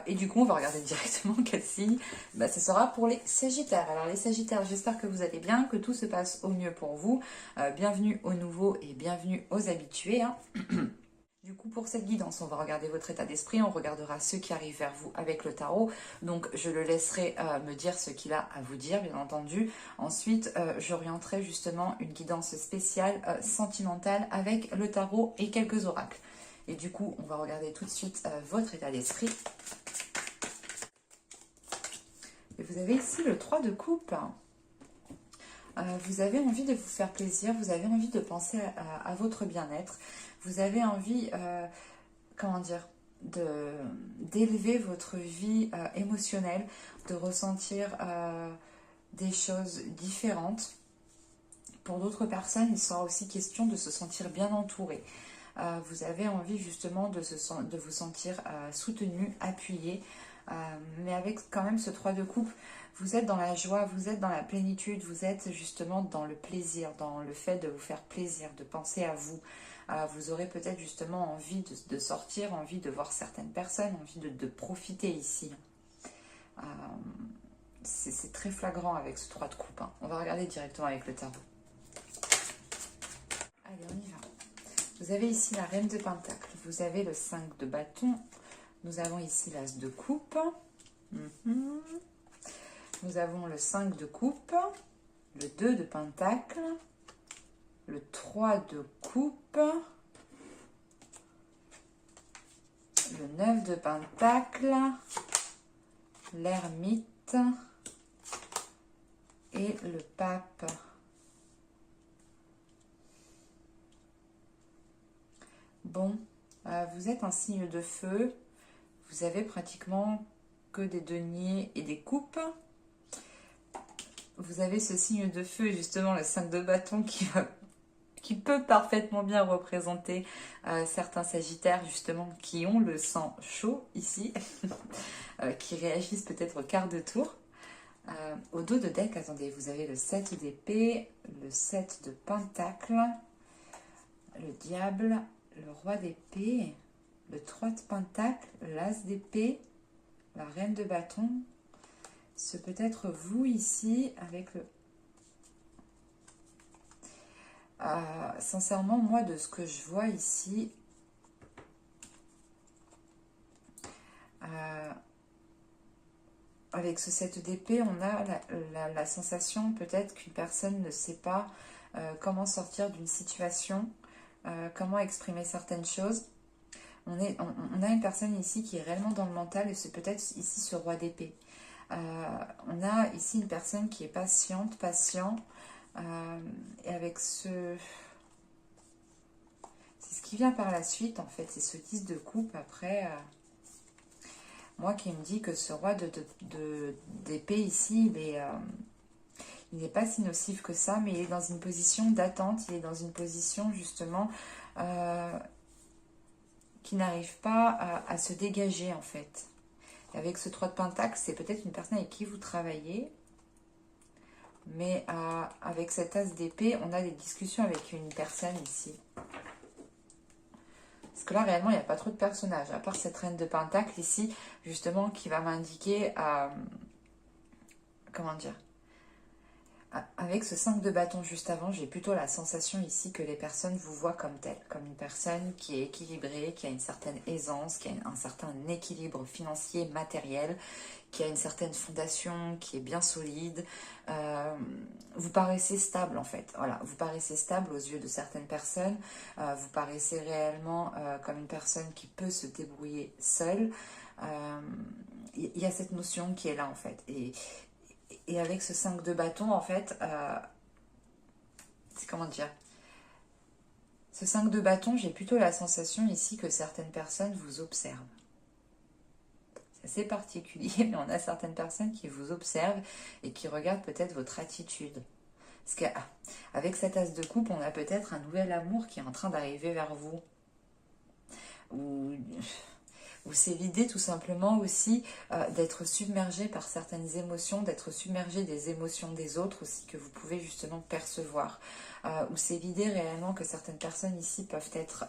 Et du coup, on va regarder directement quel signe. Bah, ce sera pour les Sagittaires. Alors les Sagittaires, j'espère que vous allez bien, que tout se passe au mieux pour vous. Bienvenue aux nouveaux et bienvenue aux habitués, hein. Du coup, pour cette guidance, on va regarder votre état d'esprit, on regardera ce qui arrive vers vous avec le tarot. Donc, je le laisserai me dire ce qu'il a à vous dire, bien entendu. Ensuite, j'orienterai justement une guidance spéciale sentimentale avec le tarot et quelques oracles. Et du coup, on va regarder tout de suite votre état d'esprit. Et vous avez ici le 3 de coupe. Vous avez envie de vous faire plaisir, vous avez envie de penser à votre bien-être, vous avez envie, comment dire, d'élever votre vie émotionnelle, de ressentir des choses différentes. Pour d'autres personnes, il sera aussi question de se sentir bien entouré. Vous avez envie justement de vous sentir soutenu, appuyé, mais avec quand même ce 3 de coupe, vous êtes dans la joie, vous êtes dans la plénitude, vous êtes justement dans le plaisir, dans le fait de vous faire plaisir, de penser à vous. Vous aurez peut-être justement envie de sortir, envie de voir certaines personnes, envie de profiter ici. C'est très flagrant avec ce 3 de coupe, hein. On va regarder directement avec le tarot. Allez, on y va. Vous avez ici la reine de pentacle, vous avez le 5 de bâton, nous avons ici l'as de coupe, nous avons le 5 de coupe, le 2 de pentacle, le 3 de coupe, le 9 de pentacle, l'ermite et le pape. Bon, vous êtes un signe de feu, vous avez pratiquement que des deniers et des coupes. Vous avez ce signe de feu, justement le 5 de bâton qui peut parfaitement bien représenter certains sagittaires justement qui ont le sang chaud ici, qui réagissent peut-être au quart de tour. Au dos de deck, attendez, vous avez le 7 d'épée, le 7 de pentacle, le diable, le roi d'épée, le 3 de pentacle, l'as d'épée, la reine de bâton. Ce peut être vous ici avec le... sincèrement, moi, de ce que je vois ici, avec ce 7 d'épée, on a la sensation peut-être qu'une personne ne sait pas comment sortir d'une situation, comment exprimer certaines choses. On a une personne ici qui est réellement dans le mental et c'est peut-être ici ce roi d'épée. On a ici une personne qui est patiente, patient, et avec ce... C'est ce qui vient par la suite, en fait, c'est ce 10 de coupe après... moi qui me dit que ce roi d'épée ici, il n'est pas si nocif que ça, mais il est dans une position d'attente, il est dans une position justement qui n'arrive pas à se dégager en fait. Et avec ce 3 de pentacle, c'est peut-être une personne avec qui vous travaillez, mais avec cet as d'épée, on a des discussions avec une personne ici. Parce que là, réellement, il n'y a pas trop de personnages, à part cette reine de pentacle ici, justement, qui va m'indiquer, comment dire, avec ce 5 de bâton juste avant, j'ai plutôt la sensation ici que les personnes vous voient comme telle, comme une personne qui est équilibrée, qui a une certaine aisance, qui a un certain équilibre financier, matériel, qui a une certaine fondation, qui est bien solide. Vous paraissez stable en fait, voilà, vous paraissez stable aux yeux de certaines personnes, vous paraissez réellement comme une personne qui peut se débrouiller seule. Il y a cette notion qui est là en fait, et avec ce 5 de bâton, en fait, c'est comment dire, ce 5 de bâton, j'ai plutôt la sensation ici que certaines personnes vous observent. C'est assez particulier, mais on a certaines personnes qui vous observent et qui regardent peut-être votre attitude. Parce qu'avec cet as de coupe, on a peut-être un nouvel amour qui est en train d'arriver vers vous. Ou c'est l'idée tout simplement aussi d'être submergé par certaines émotions, d'être submergé des émotions des autres aussi que vous pouvez justement percevoir. Ou c'est l'idée réellement que certaines personnes ici peuvent être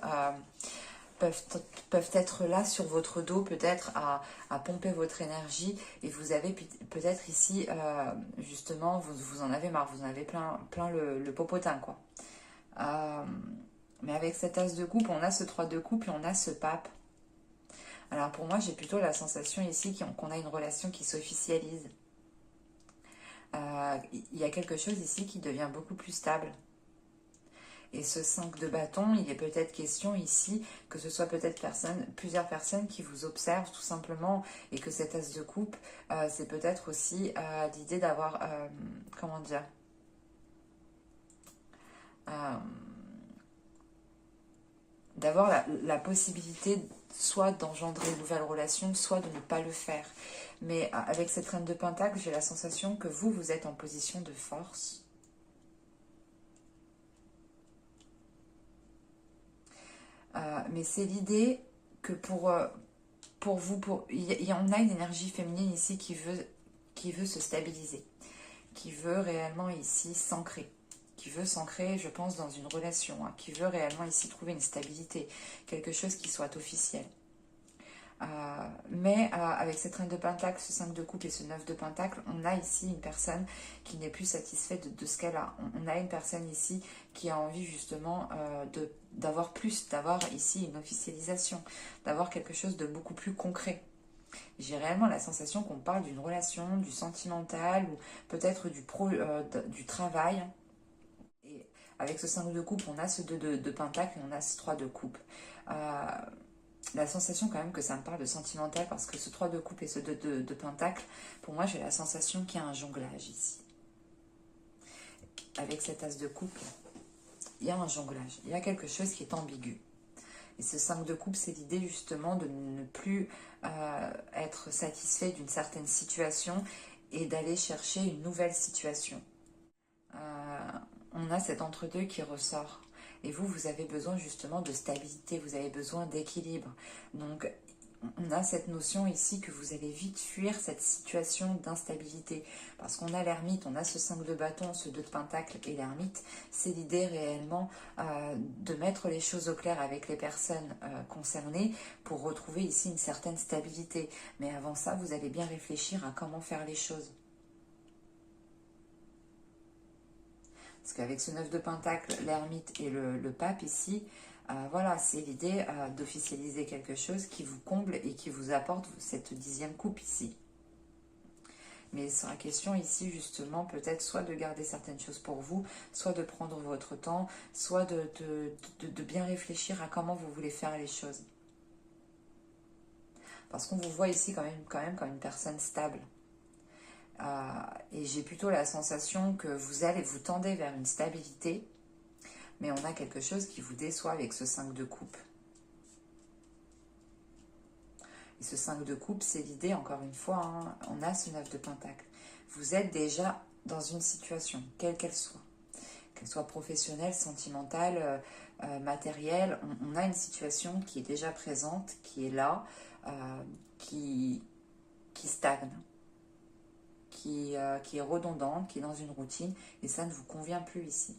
peuvent être là sur votre dos, peut-être à pomper votre énergie. Et vous avez peut-être ici, justement, vous en avez marre, vous en avez plein le popotin, quoi. Mais avec cet as de coupe, on a ce 3 de coupe et on a ce pape. Alors pour moi, j'ai plutôt la sensation ici qu'on a une relation qui s'officialise. Il y a quelque chose ici qui devient beaucoup plus stable. Et ce 5 de bâton, il est peut-être question ici que ce soit peut-être plusieurs personnes qui vous observent tout simplement, et que cet as de coupe, c'est peut-être aussi l'idée d'avoir, comment dire, d'avoir la possibilité soit d'engendrer une nouvelle relation, soit de ne pas le faire. Mais avec cette reine de pentacle, j'ai la sensation que vous êtes en position de force. Mais c'est l'idée que pour vous, il y en a une énergie féminine ici qui veut se stabiliser, qui veut réellement ici s'ancrer, qui veut s'ancrer, je pense, dans une relation, hein, qui veut réellement ici trouver une stabilité, quelque chose qui soit officiel. Mais avec cette reine de pentacle, ce 5 de coupe et ce 9 de pentacle, on a ici une personne qui n'est plus satisfaite de ce qu'elle a. On a une personne ici qui a envie justement d'avoir plus, d'avoir ici une officialisation, d'avoir quelque chose de beaucoup plus concret. J'ai réellement la sensation qu'on parle d'une relation, du sentimental ou peut-être du travail. Et avec ce 5 de coupe, on a ce 2 de pentacle et on a ce 3 de coupe. La sensation quand même que ça me parle de sentimental, parce que ce 3 de coupe et ce 2 de pentacle, pour moi j'ai la sensation qu'il y a un jonglage ici. Avec cet as de coupe, il y a un jonglage, il y a quelque chose qui est ambigu. Et ce 5 de coupe, c'est l'idée justement de ne plus être satisfait d'une certaine situation et d'aller chercher une nouvelle situation. On a cet entre-deux qui ressort. Et vous avez besoin justement de stabilité, vous avez besoin d'équilibre. Donc, on a cette notion ici que vous allez vite fuir cette situation d'instabilité. Parce qu'on a l'ermite, on a ce 5 de bâton, ce 2 de pentacle et l'ermite. C'est l'idée réellement de mettre les choses au clair avec les personnes concernées pour retrouver ici une certaine stabilité. Mais avant ça, vous allez bien réfléchir à comment faire les choses. Parce qu'avec ce 9 de pentacle, l'ermite et le pape ici, voilà, c'est l'idée d'officialiser quelque chose qui vous comble et qui vous apporte cette 10e coupe ici. Mais il sera question ici justement peut-être soit de garder certaines choses pour vous, soit de prendre votre temps, soit de bien réfléchir à comment vous voulez faire les choses. Parce qu'on vous voit ici quand même comme une personne stable. Et j'ai plutôt la sensation que vous tendez vers une stabilité, mais on a quelque chose qui vous déçoit avec ce 5 de coupe. Et ce 5 de coupe, c'est l'idée, encore une fois, hein, on a ce 9 de pentacle. Vous êtes déjà dans une situation, quelle qu'elle soit professionnelle, sentimentale, matérielle, on a une situation qui est déjà présente, qui est là, qui stagne. Qui est redondante, qui est dans une routine, et ça ne vous convient plus ici.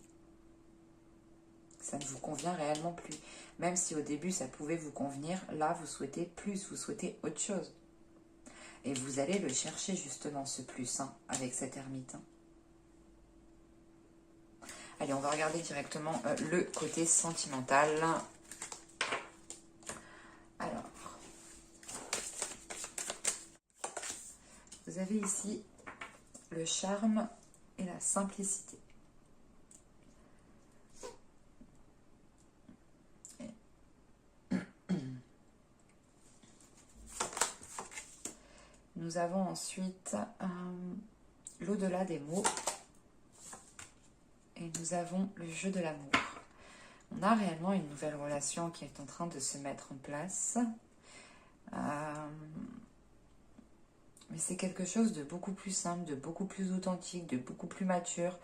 Ça ne vous convient réellement plus. Même si au début ça pouvait vous convenir, là vous souhaitez plus, vous souhaitez autre chose. Et vous allez le chercher justement, ce plus, hein, avec cette ermite. Hein. Allez, on va regarder directement le côté sentimental. Alors, vous avez ici le charme et la simplicité. Nous avons ensuite l'au-delà des mots. Et nous avons le jeu de l'amour. On a réellement une nouvelle relation qui est en train de se mettre en place. Mais c'est quelque chose de beaucoup plus simple, de beaucoup plus authentique, de beaucoup plus mature.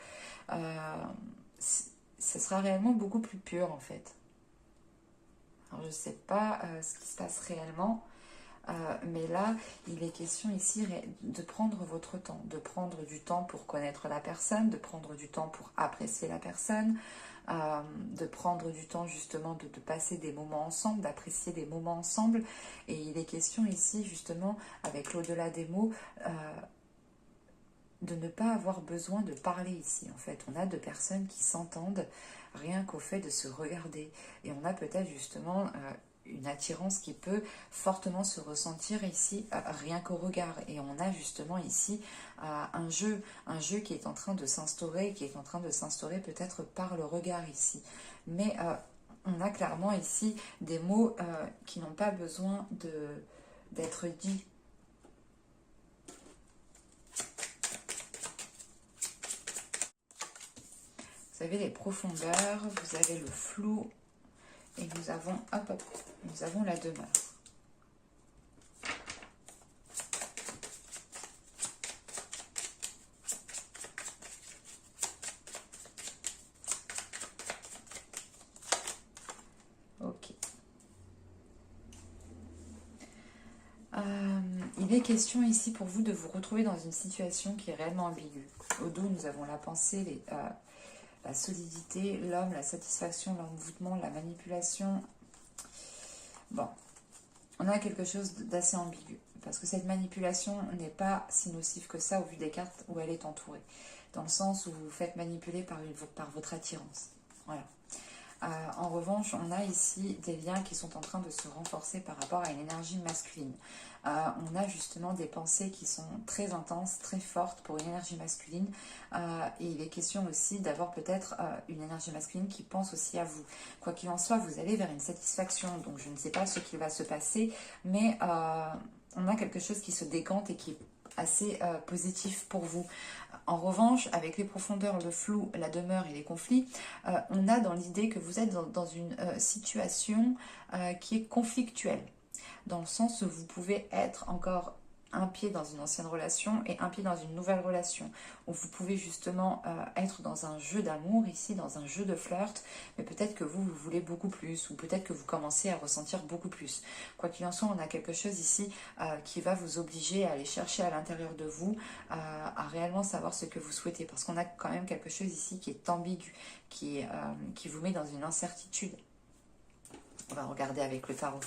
Ce sera réellement beaucoup plus pur en fait. Alors je ne sais pas ce qui se passe réellement, mais là, il est question ici de prendre votre temps, de prendre du temps pour connaître la personne, de prendre du temps pour apprécier la personne, de prendre du temps justement de passer des moments ensemble, d'apprécier des moments ensemble. Et il est question ici justement, avec l'au-delà des mots, de ne pas avoir besoin de parler ici. En fait, on a deux personnes qui s'entendent rien qu'au fait de se regarder. Et on a peut-être justement une attirance qui peut fortement se ressentir ici, rien qu'au regard. Et on a justement ici un jeu qui est en train de s'instaurer, peut-être par le regard ici. Mais on a clairement ici des mots qui n'ont pas besoin d'être dits. Vous avez les profondeurs, vous avez le flou, et nous avons, nous avons la demeure. Ok. Il est question ici pour vous de vous retrouver dans une situation qui est réellement ambiguë. Au dos, nous avons la pensée, la solidité, l'homme, la satisfaction, l'envoûtement, la manipulation. Bon, on a quelque chose d'assez ambigu, parce que cette manipulation n'est pas si nocive que ça au vu des cartes où elle est entourée, dans le sens où vous vous faites manipuler par votre attirance. Voilà. En revanche, on a ici des liens qui sont en train de se renforcer par rapport à une énergie masculine. On a justement des pensées qui sont très intenses, très fortes pour une énergie masculine. Et il est question aussi d'avoir peut-être une énergie masculine qui pense aussi à vous. Quoi qu'il en soit, vous allez vers une satisfaction. Donc je ne sais pas ce qui va se passer, mais on a quelque chose qui se décante et qui est assez positif pour vous. En revanche, avec les profondeurs, le flou, la demeure et les conflits, on a dans l'idée que vous êtes dans une situation qui est conflictuelle, dans le sens où vous pouvez être encore un pied dans une ancienne relation et un pied dans une nouvelle relation, où vous pouvez justement être dans un jeu d'amour ici, dans un jeu de flirt, mais peut-être que vous voulez beaucoup plus, ou peut-être que vous commencez à ressentir beaucoup plus. Quoi qu'il en soit, on a quelque chose ici qui va vous obliger à aller chercher à l'intérieur de vous, à réellement savoir ce que vous souhaitez, parce qu'on a quand même quelque chose ici qui est ambigu, qui vous met dans une incertitude. On va regarder avec le tarot.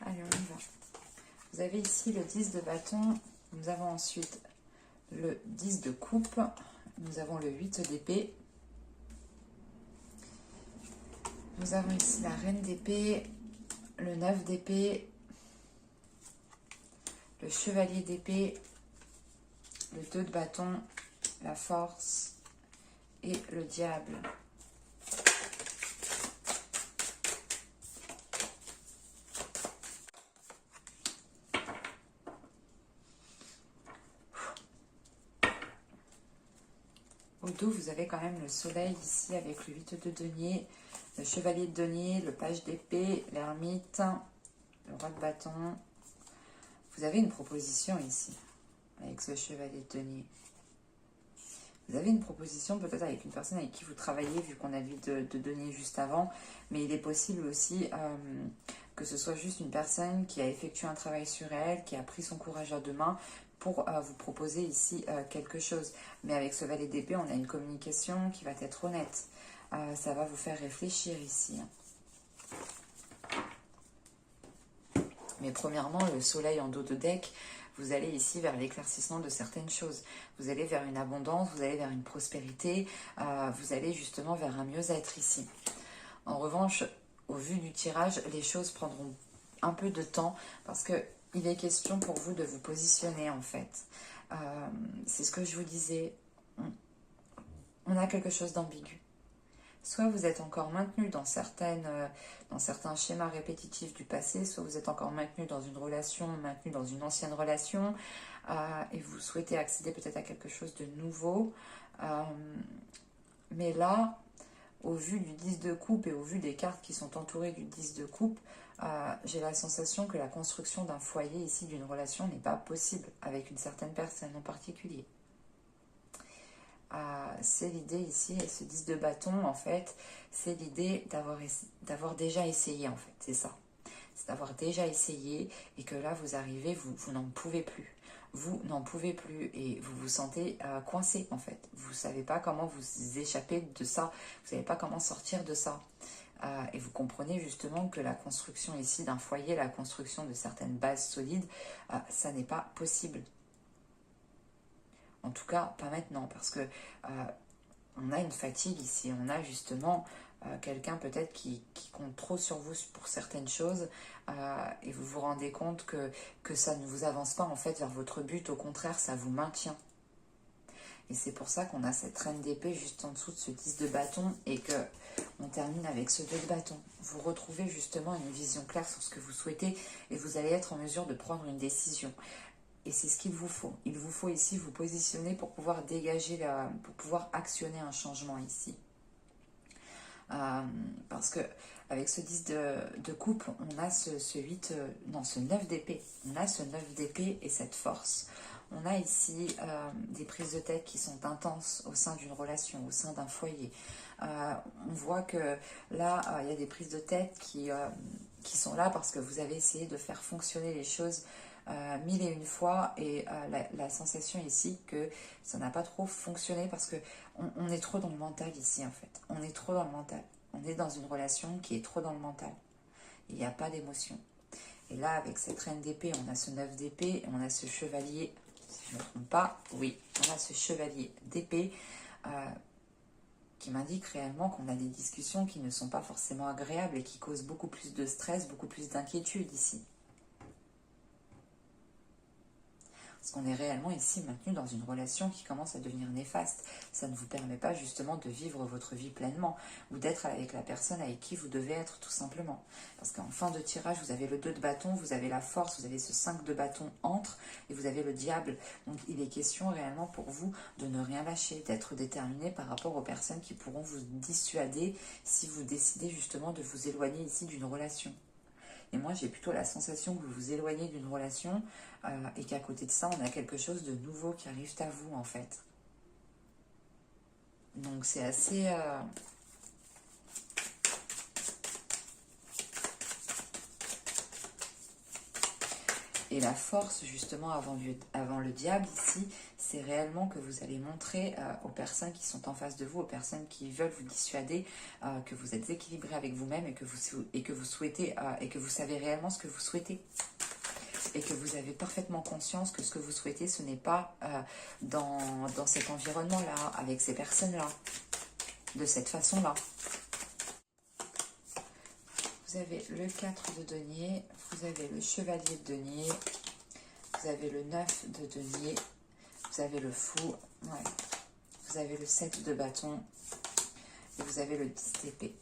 Allez, on y va. Vous avez ici le 10 de bâton, nous avons ensuite le 10 de coupe, nous avons le 8 d'épée, nous avons ici la reine d'épée, le 9 d'épée, le chevalier d'épée, le 2 de bâton, la force et le diable. Au dos, vous avez quand même le soleil ici avec le 8 de denier, le chevalier de denier, le page d'épée, l'ermite, le roi de bâton. Vous avez une proposition ici avec ce chevalier de denier. Vous avez une proposition peut-être avec une personne avec qui vous travaillez, vu qu'on a le 8 de denier juste avant, mais il est possible aussi que ce soit juste une personne qui a effectué un travail sur elle, qui a pris son courage à deux mains pour vous proposer ici quelque chose. Mais avec ce valet d'épée, on a une communication qui va être honnête. Ça va vous faire réfléchir ici. Mais premièrement, le soleil en dos de deck, vous allez ici vers l'éclaircissement de certaines choses. Vous allez vers une abondance, vous allez vers une prospérité, vous allez justement vers un mieux-être ici. En revanche, au vu du tirage, les choses prendront un peu de temps parce que il est question pour vous de vous positionner en fait. C'est ce que je vous disais. On a quelque chose d'ambigu. Soit vous êtes encore maintenu dans certains schémas répétitifs du passé, soit vous êtes encore maintenu dans une relation, maintenu dans une ancienne relation, et vous souhaitez accéder peut-être à quelque chose de nouveau. Mais là, au vu du 10 de coupe et au vu des cartes qui sont entourées du 10 de coupe, j'ai la sensation que la construction d'un foyer ici, d'une relation, n'est pas possible avec une certaine personne en particulier. C'est l'idée ici, et ce 10 de bâton, en fait, c'est l'idée d'avoir déjà essayé, en fait, c'est ça. C'est d'avoir déjà essayé, et que là, vous arrivez, vous n'en pouvez plus. vous n'en pouvez plus et vous vous sentez coincé en fait. Vous ne savez pas comment vous échapper de ça, vous ne savez pas comment sortir de ça. Et vous comprenez justement que la construction ici d'un foyer, la construction de certaines bases solides, ça n'est pas possible. En tout cas, pas maintenant, parce que on a une fatigue ici, on a justement quelqu'un peut-être qui compte trop sur vous pour certaines choses, et vous vous rendez compte que ça ne vous avance pas en fait vers votre but, au contraire, ça vous maintient. Et c'est pour ça qu'on a cette reine d'épée juste en dessous de ce 10 de bâton et que on termine avec ce 2 de bâton. Vous retrouvez justement une vision claire sur ce que vous souhaitez et vous allez être en mesure de prendre une décision. Et c'est ce qu'il vous faut. Il vous faut ici vous positionner pour pouvoir dégager, pour pouvoir actionner un changement ici. Parce que avec ce 10 de coupe, on a ce 9 d'épée. On a ce 9 d'épée et cette force. On a ici des prises de tête qui sont intenses au sein d'une relation, au sein d'un foyer. On voit que là, il y a des prises de tête qui sont là parce que vous avez essayé de faire fonctionner les choses 1001 fois et la sensation ici que ça n'a pas trop fonctionné parce que on est trop dans le mental ici en fait. On est trop dans le mental. On est dans une relation qui est trop dans le mental. Il n'y a pas d'émotion. Et là, avec cette reine d'épée, on a ce 9 d'épée, on a ce chevalier, si je ne me trompe pas, oui, on a ce chevalier d'épée qui m'indique réellement qu'on a des discussions qui ne sont pas forcément agréables et qui causent beaucoup plus de stress, beaucoup plus d'inquiétude ici. Parce qu'on est réellement ici maintenu dans une relation qui commence à devenir néfaste. Ça ne vous permet pas justement de vivre votre vie pleinement ou d'être avec la personne avec qui vous devez être tout simplement. Parce qu'en fin de tirage, vous avez le 2 de bâton, vous avez la force, vous avez ce 5 de bâton entre et vous avez le diable. Donc il est question réellement pour vous de ne rien lâcher, d'être déterminé par rapport aux personnes qui pourront vous dissuader si vous décidez justement de vous éloigner ici d'une relation. Et moi, j'ai plutôt la sensation que vous vous éloignez d'une relation et qu'à côté de ça, on a quelque chose de nouveau qui arrive à vous, en fait. Donc, c'est assez... Et la force, justement, avant le diable, ici, c'est réellement que vous allez montrer aux personnes qui sont en face de vous, aux personnes qui veulent vous dissuader, que vous êtes équilibré avec vous-même et que vous souhaitez, et que vous savez réellement ce que vous souhaitez. Et que vous avez parfaitement conscience que ce que vous souhaitez, ce n'est pas dans cet environnement-là, avec ces personnes-là, de cette façon-là. Vous avez le 4 de denier, vous avez le chevalier de denier, vous avez le 9 de denier, vous avez le fou, ouais. Vous avez le 7 de bâton et vous avez le 10 d'épée.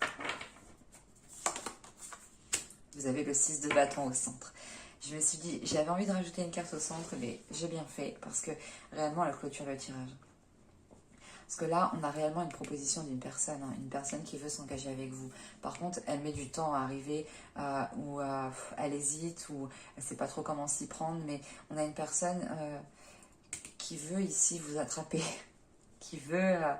Vous avez le 6 de bâton au centre. Je me suis dit, j'avais envie de rajouter une carte au centre, mais j'ai bien fait parce que réellement elle clôture le tirage. Parce que là, on a réellement une proposition d'une personne, hein, une personne qui veut s'engager avec vous. Par contre, elle met du temps à arriver, ou elle hésite, ou elle ne sait pas trop comment s'y prendre, mais on a une personne qui veut ici vous attraper, qui veut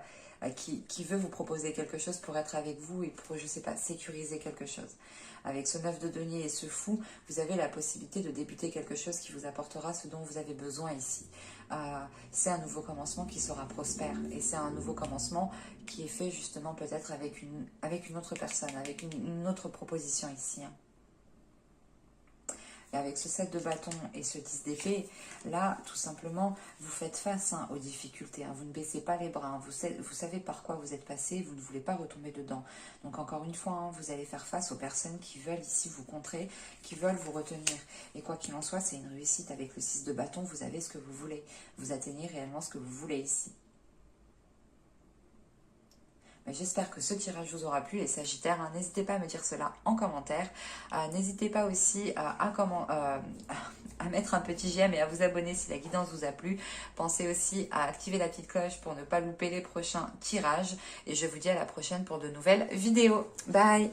vous proposer quelque chose pour être avec vous et pour, je ne sais pas, sécuriser quelque chose. Avec ce 9 de denier et ce fou, vous avez la possibilité de débuter quelque chose qui vous apportera ce dont vous avez besoin ici. C'est un nouveau commencement qui sera prospère et c'est un nouveau commencement qui est fait justement peut-être avec une autre personne, avec une autre proposition ici. Hein. Et avec ce 7 de bâton et ce 10 d'épée, là, tout simplement, vous faites face aux difficultés. Hein. Vous ne baissez pas les bras. Hein. Vous savez par quoi vous êtes passé. Vous ne voulez pas retomber dedans. Donc, encore une fois, hein, vous allez faire face aux personnes qui veulent ici vous contrer, qui veulent vous retenir. Et quoi qu'il en soit, c'est une réussite. Avec le 6 de bâton, vous avez ce que vous voulez. Vous atteignez réellement ce que vous voulez ici. J'espère que ce tirage vous aura plu, les Sagittaires. Hein. N'hésitez pas à me dire cela en commentaire. N'hésitez pas aussi à mettre un petit j'aime et à vous abonner si la guidance vous a plu. Pensez aussi à activer la petite cloche pour ne pas louper les prochains tirages. Et je vous dis à la prochaine pour de nouvelles vidéos. Bye!